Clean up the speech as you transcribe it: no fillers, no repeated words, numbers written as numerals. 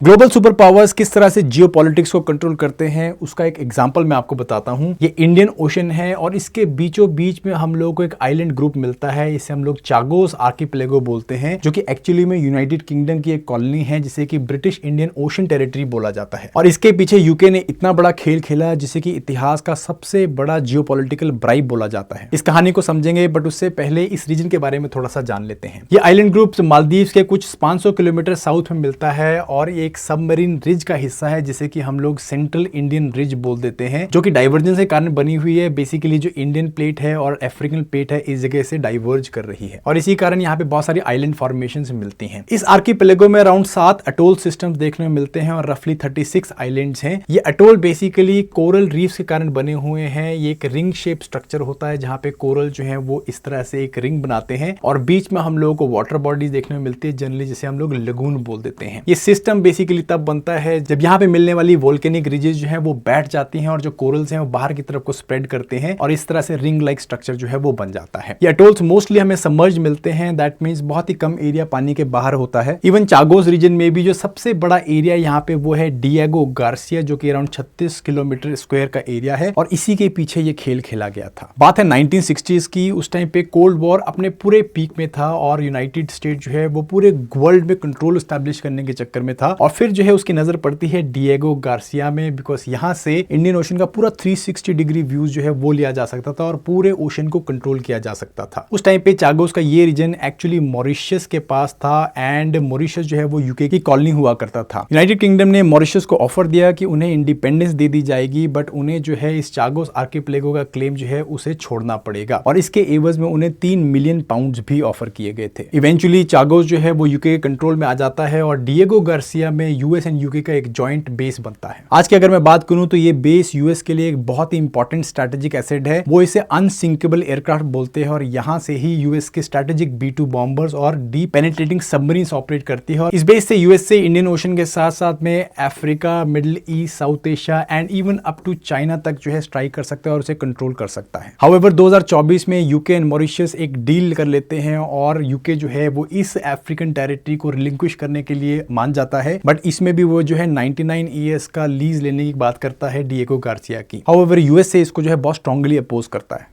Global super powers किस तरह से जियो पॉलिटिक्स को कंट्रोल करते हैं उसका एक एग्जांपल मैं आपको बताता हूं। ये इंडियन ओशन है और इसके बीचों बीच में हम लोगों को एक आइलैंड ग्रुप मिलता है। इसे हम लोग चागोस आर्किपेलागो बोलते हैं, जो कि एक्चुअली में यूनाइटेड किंगडम की एक कॉलोनी है जिसे कि ब्रिटिश इंडियन ओशन टेरिटरी बोला जाता है। और इसके पीछे यूके ने इतना बड़ा खेल खेला जिसे कि इतिहास का सबसे बड़ा जियो पॉलिटिकल ब्राइब बोला जाता है। इस कहानी को समझेंगे, बट उससे पहले इस रीजन के बारे में थोड़ा सा जान लेते हैं। ये आइलैंड ग्रुप मालदीव के कुछ 500 किलोमीटर साउथ में मिलता है और एक सबमरीन रिज का हिस्सा है जिसे कि हम लोग सेंट्रल इंडियन रिज बोल देते हैं, जो कि डाइवर्जेंस के कारण बनी हुई है। बेसिकली जो इंडियन प्लेट है और अफ्रीकन प्लेट है इस जगह से डाइवर्ज कर रही है और इसी कारण यहाँ पे बहुत सारी आइलैंड फॉर्मेशंस मिलती हैं। इस आर्किपेलागो में अराउंड 7 अटोल सिस्टम्स देखने में मिलते हैं और रफली 36 आइलैंड्स हैं। ये अटोल बेसिकली कोरल रीफ्स के कारण बने हुए हैं। ये एक रिंग शेप स्ट्रक्चर होता है जहाँ पे कोरल जो है वो इस तरह से एक रिंग बनाते हैं और बीच में हम लोगों को वाटर बॉडीज देखने में मिलती है जनरली, जिसे हम लोग लगून बोल देते हैं। ये सिस्टम बेसिकली तब बनता है जब यहाँ पे मिलने वाली वोल्केनिक रिजेस जो है वो बैठ जाती हैं और जो कोरल्स हैं वो बाहर की तरफ को स्प्रेड करते हैं और इस तरह से रिंग लाइक स्ट्रक्चर जो है वो बन जाता है। ये अटोल्स मोस्टली हमें सबमर्ज मिलते हैं, दैट मींस बहुत ही कम एरिया पानी के बाहर होता है। इवन चागोस रीजन में भी जो सबसे बड़ा एरिया यहाँ पे वो है डिएगो गार्सिया, जो कि अराउंड 36 किलोमीटर स्क्वायर का एरिया है और इसी के पीछे ये खेल खेला गया था। बात है 1960s की। उस टाइम पे कोल्ड वॉर अपने पूरे पीक में था और यूनाइटेड स्टेट जो है वो पूरे वर्ल्ड में कंट्रोल स्टैब्लिश करने के चक्कर में था और फिर जो है उसकी नजर पड़ती है डिएगो गार्सिया में, बिकॉज यहाँ से इंडियन ओशन का पूरा 360 डिग्री व्यूज जो है वो लिया जा सकता था और पूरे ओशन को कंट्रोल किया जा सकता था। उस टाइम पे चागोस का ये रीजन एक्चुअली मॉरिशस के पास था एंड मॉरिशस जो है वो यूके की कॉलोनी हुआ करता था। यूनाइटेड किंगडम ने मॉरिशस को ऑफर दिया कि उन्हें इंडिपेंडेंस दे दी जाएगी, बट उन्हें जो है इस चागोस आर्किपेलागो का क्लेम जो है उसे छोड़ना पड़ेगा और इसके एवज में उन्हें 3 मिलियन पाउंड भी ऑफर किए गए थे। इवेंचुअली चागोस जो है वो यूके के कंट्रोल में आ जाता है और डिएगो गार्सिया में यूएस एंड यूके का एक जॉइंट बेस बनता है। आज की अगर मैं बात करूं तो ये बेस यूएस के लिए एक बहुत ही इंपॉर्टेंट स्ट्रैटेजिक एसेट है। वो इसे अनसिंकेबल एयरक्राफ्ट बोलते हैं और यहां से ही यूएस के स्ट्रैटेजिक B-2 बॉम्बर्स और डीप पेनिट्रेटिंग सबमरीन्स ऑपरेट करती है और इस बेस से यूएस से इंडियन ओशन के साथ साथ में Africa, Middle East, South Asia and even up to China तक जो है स्ट्राइक कर सकता है और उसे कंट्रोल कर सकता है। हाउएवर 2024 में यूके एंड मॉरिशस एक डील कर लेते हैं और यूके जो है वो इस अफ्रीकन टेरिटरी को रिलिंक्विश करने के लिए मान जाता है, बट इसमें भी वो जो है 99 ईयर्स का लीज लेने की बात करता है डिएगो गार्सिया की। हाउएवर यूएस से इसको जो है बहुत स्ट्रांगली अपोज करता है।